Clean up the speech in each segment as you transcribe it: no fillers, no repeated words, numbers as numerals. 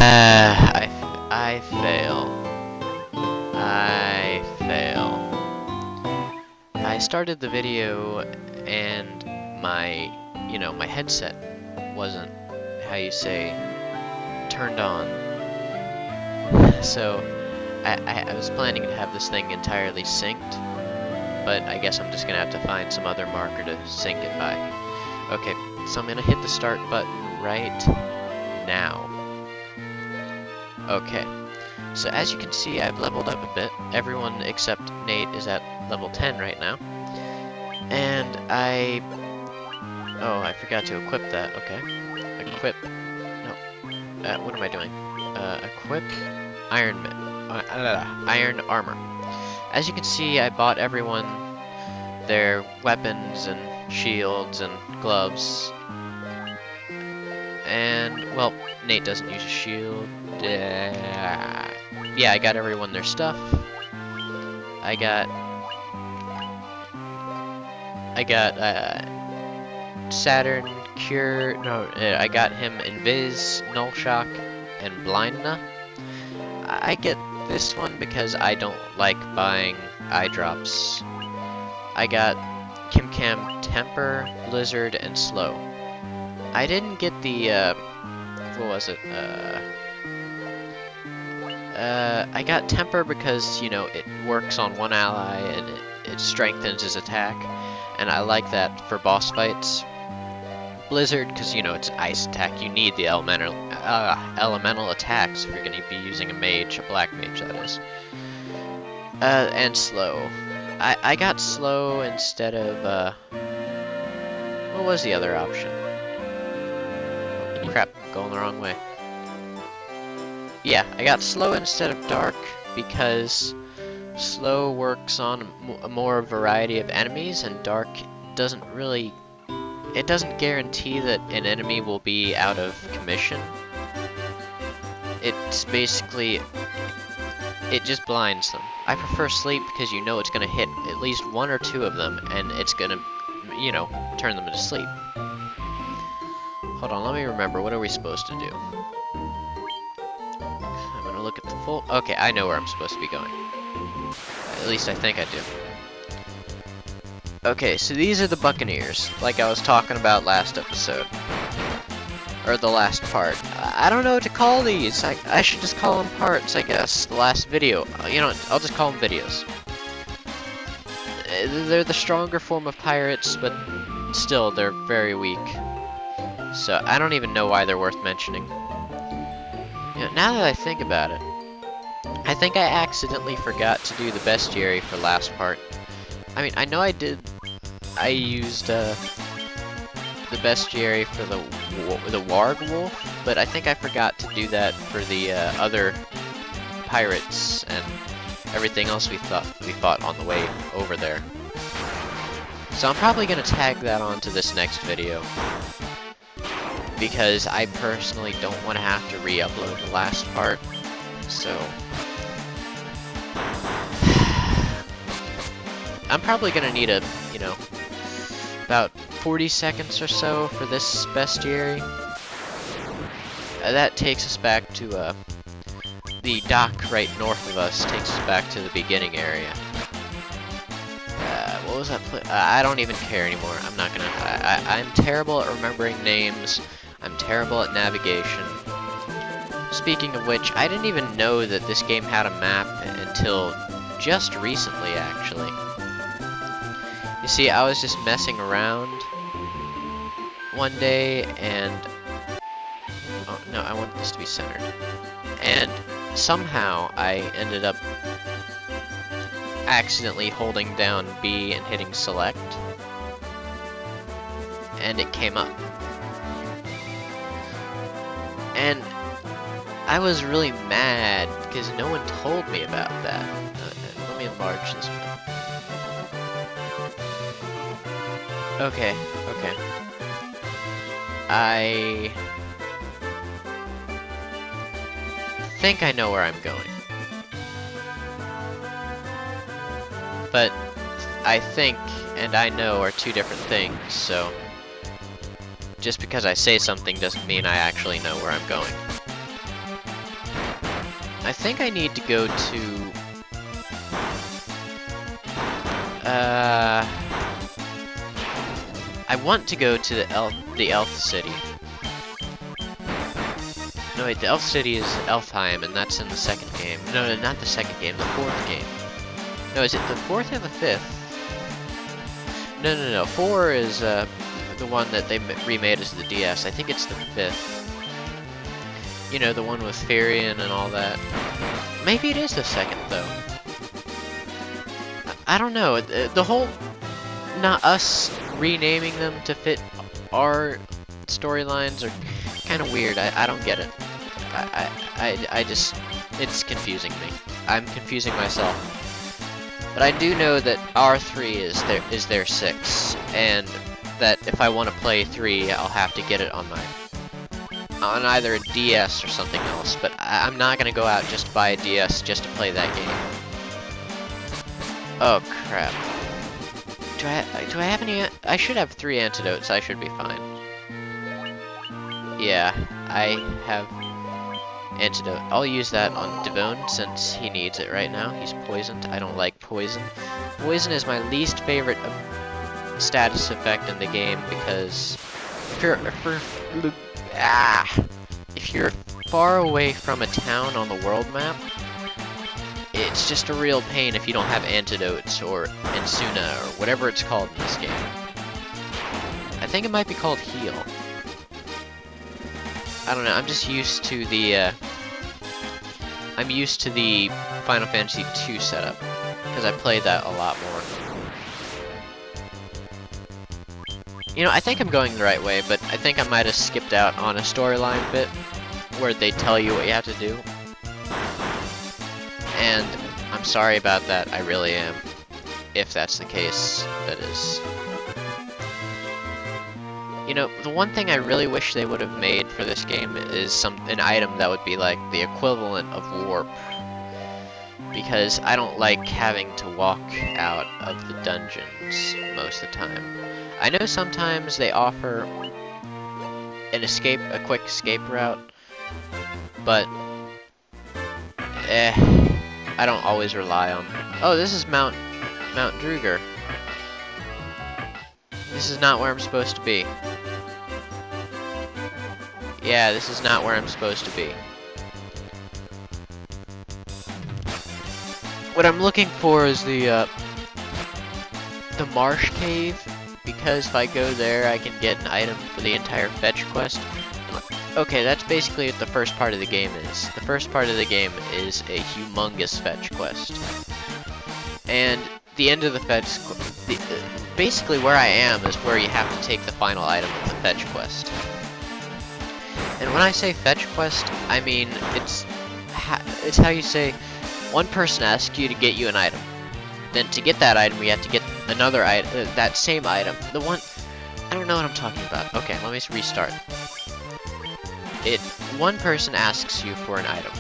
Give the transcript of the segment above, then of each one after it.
I fail. I fail. I started the video and my headset wasn't, how you say, turned on. So I was planning to have this thing entirely synced, but I guess I'm just gonna have to find some other marker to sync it by. Okay, so I'm gonna hit the start button right now. Okay, so as you can see, I've leveled up a bit. Everyone except Nate is at level 10 right now. And oh, I forgot to equip that. Okay, equip, no, what am I doing? Equip iron armor. As you can see, I bought everyone their weapons and shields and gloves. And, well, Nate doesn't use a shield. Yeah, I got everyone their stuff. I got Saturn Cure. No, I got him Invis, Null Shock, and Blindna. I get this one because I don't like buying eye drops. I got Kimcam Temper, Blizzard, and Slow. I didn't get the what was it? I got Temper because, you know, it works on one ally and it strengthens his attack, and I like that for boss fights. Blizzard, because, you know, it's ice attack. You need the elemental attacks if you're going to be using a mage, a black mage, that is. And Slow. I got Slow instead of, what was the other option? Oh, crap, I'm going the wrong way. Yeah, I got Slow instead of Dark because Slow works on a more variety of enemies, and Dark doesn't really... It doesn't guarantee that an enemy will be out of commission. It's basically... It just blinds them. I prefer Sleep because you know it's going to hit at least one or two of them, and it's going to, you know, turn them into sleep. Hold on, let me remember. What are we supposed to do? I'm going to look at the full... Okay, I know where I'm supposed to be going. At least I think I do. Okay, so these are the Buccaneers, like I was talking about last episode. Or the last part. I don't know what to call these. I should just call them parts, I guess. The last video. You know, I'll just call them videos. They're the stronger form of pirates, but still, they're very weak. So, I don't even know why they're worth mentioning. You know, now that I think about it, I think I accidentally forgot to do the bestiary for last part. I mean, I know I did. I used the bestiary for the Warg Wolf, but I think I forgot to do that for the other pirates and everything else we fought on the way over there. So I'm probably gonna tag that onto this next video because I personally don't want to have to re-upload the last part. So. I'm probably gonna need a, you know, about 40 seconds or so for this bestiary. That takes us back to, the dock right north of us takes us back to the beginning area. What was that I don't even care anymore. I'm not gonna, I'm terrible at remembering names. I'm terrible at navigation. Speaking of which, I didn't even know that this game had a map until just recently, actually. You see, I was just messing around one day, and... Oh, no, I want this to be centered. And somehow I ended up accidentally holding down B and hitting select. And it came up. And I was really mad, because no one told me about that. Let me enlarge this one. Okay, okay. I think I know where I'm going. But I think and I know are two different things, so just because I say something doesn't mean I actually know where I'm going. I think I need to go to... I want to go to the Elf City. No wait, the Elf City is Elfheim, and that's in the second game. No, not the second game, the fourth game. No, is it the fourth or the fifth? No. 4 is the one that they remade as the DS. I think it's the fifth. You know, the one with Firion and all that. Maybe it is the second, though. I don't know. The whole... not us renaming them to fit our storylines are kind of weird. I don't get it. I just... it's confusing me. I'm confusing myself. But I do know that R3 is their 6, and that if I want to play 3, I'll have to get it on either a DS or something else. But I'm not gonna go out just to buy a DS just to play that game. Oh crap! Do I have any? I should have 3 antidotes. I should be fine. Yeah, I have antidote. I'll use that on Devon since he needs it right now. He's poisoned. I don't like poison. Poison is my least favorite status effect in the game because if you're far away from a town on the world map, it's just a real pain if you don't have antidotes or Insuna or whatever it's called in this game. I think it might be called heal. I don't know, I'm just used to the, Final Fantasy II setup, because I played that a lot more. You know, I think I'm going the right way, but I think I might have skipped out on a storyline bit, where they tell you what you have to do. And I'm sorry about that, I really am. If that's the case, that is. You know, the one thing I really wish they would have made for this game is an item that would be like the equivalent of warp. Because I don't like having to walk out of the dungeons most of the time. I know sometimes they offer a quick escape route, but I don't always rely on. Oh, this is Mount Druger. This is not where I'm supposed to be. Yeah, this is not where I'm supposed to be. What I'm looking for is the Marsh Cave, because if I go there, I can get an item for the entire fetch quest. Okay, that's basically what the first part of the game is. The first part of the game is a humongous fetch quest. And the end of the fetch... basically where I am is where you have to take the final item of the fetch quest. And when I say fetch quest, I mean it's how you say one person asks you to get you an item. Then to get that item, you have to get another item, that same item. The one... I don't know what I'm talking about. Okay, let me restart. One person asks you for an item.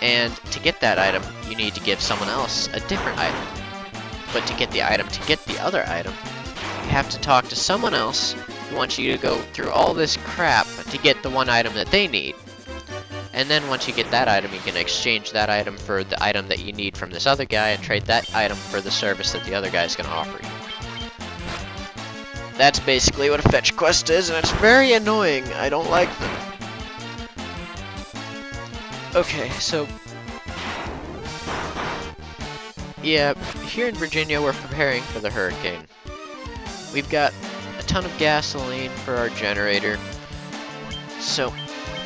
And to get that item, you need to give someone else a different item. But to get the item, to get the other item, you have to talk to someone else who wants you to go through all this crap to get the one item that they need. And then once you get that item, you can exchange that item for the item that you need from this other guy and trade that item for the service that the other guy is going to offer you. That's basically what a fetch quest is, and it's very annoying. I don't like them. Okay, so... yeah, here in Virginia, we're preparing for the hurricane. We've got a ton of gasoline for our generator. So,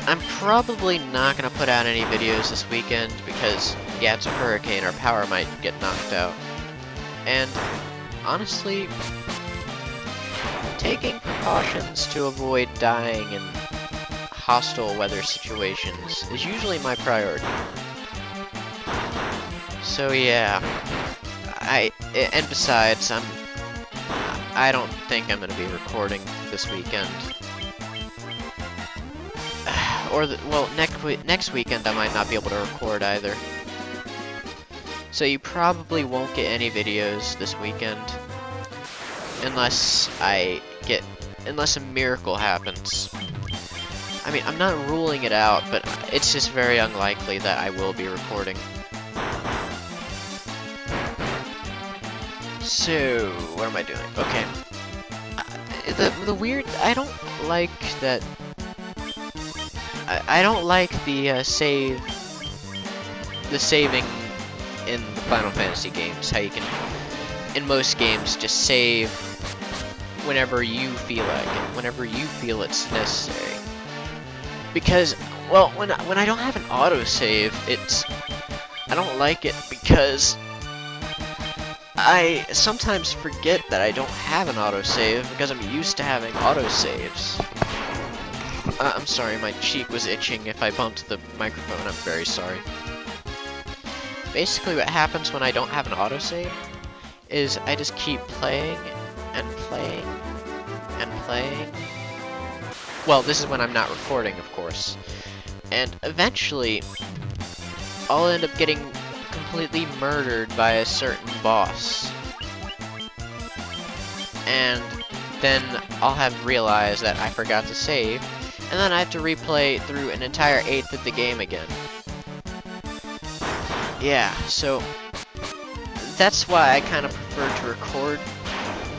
I'm probably not going to put out any videos this weekend because, yeah, it's a hurricane. Our power might get knocked out. And, honestly, taking precautions to avoid dying in hostile weather situations is usually my priority. So yeah, and besides, I don't think I'm gonna be recording this weekend. Well, next weekend I might not be able to record either. So you probably won't get any videos this weekend. Unless a miracle happens. I mean, I'm not ruling it out, but it's just very unlikely that I will be recording. So, what am I doing? Okay. The weird... I don't like that... I don't like the saving in the Final Fantasy games. How you can, in most games, just save whenever you feel like it, whenever you feel it's necessary. Because, well, when I don't have an autosave, I don't like it because I sometimes forget that I don't have an autosave because I'm used to having autosaves. I'm sorry, my cheek was itching if I bumped the microphone, I'm very sorry. Basically what happens when I don't have an autosave is I just keep playing and playing and playing. Well, this is when I'm not recording, of course. And eventually, I'll end up getting completely murdered by a certain boss. And then I'll have realized that I forgot to save, and then I have to replay through an entire 1/8 of the game again. Yeah, so that's why I kind of prefer to record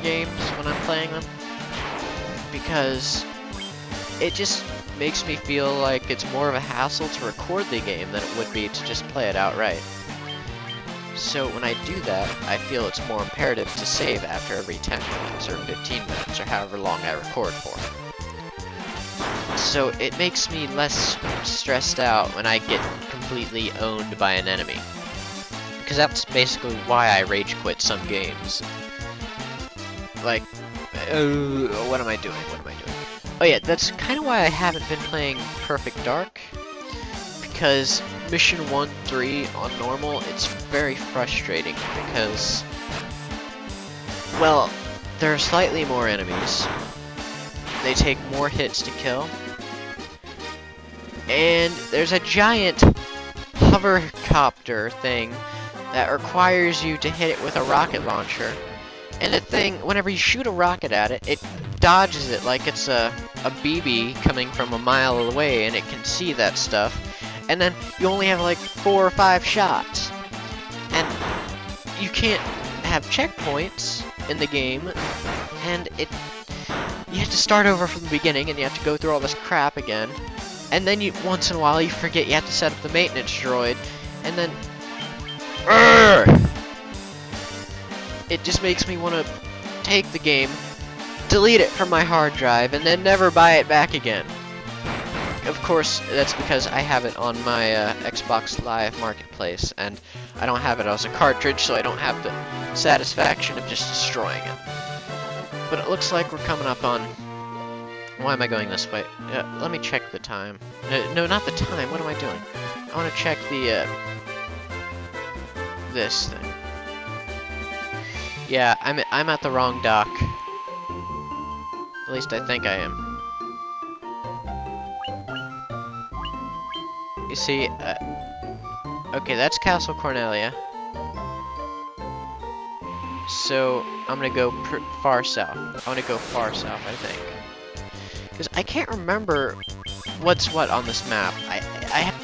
games when I'm playing them, because it just makes me feel like it's more of a hassle to record the game than it would be to just play it outright. So when I do that, I feel it's more imperative to save after every 10 minutes or 15 minutes or however long I record for. So it makes me less stressed out when I get completely owned by an enemy. Because that's basically why I rage quit some games. Like, what am I doing? What am I doing? Oh yeah, that's kind of why I haven't been playing Perfect Dark. Because Mission 1-3 on normal, it's very frustrating because, well, there are slightly more enemies. They take more hits to kill. And there's a giant hovercopter thing that requires you to hit it with a rocket launcher. And the thing, whenever you shoot a rocket at it, it dodges it like it's a BB coming from a mile away, and it can see that stuff. And then you only have like 4 or 5 shots. And you can't have checkpoints in the game, and you have to start over from the beginning, and you have to go through all this crap again. And then once in a while you forget you have to set up the maintenance droid, and then it just makes me want to take the game, delete it from my hard drive, and then never buy it back again. Of course, that's because I have it on my Xbox Live Marketplace, and I don't have it as a cartridge, so I don't have the satisfaction of just destroying it. But it looks like we're coming up on... Why am I going this way? Let me check the time. No, not the time. What am I doing? I want to check the, this thing. Yeah, I'm at the wrong dock. At least I think I am. You see, okay, that's Castle Cornelia. So, I'm gonna go far south. I wanna go far south, I think. Because I can't remember what's what on this map. I have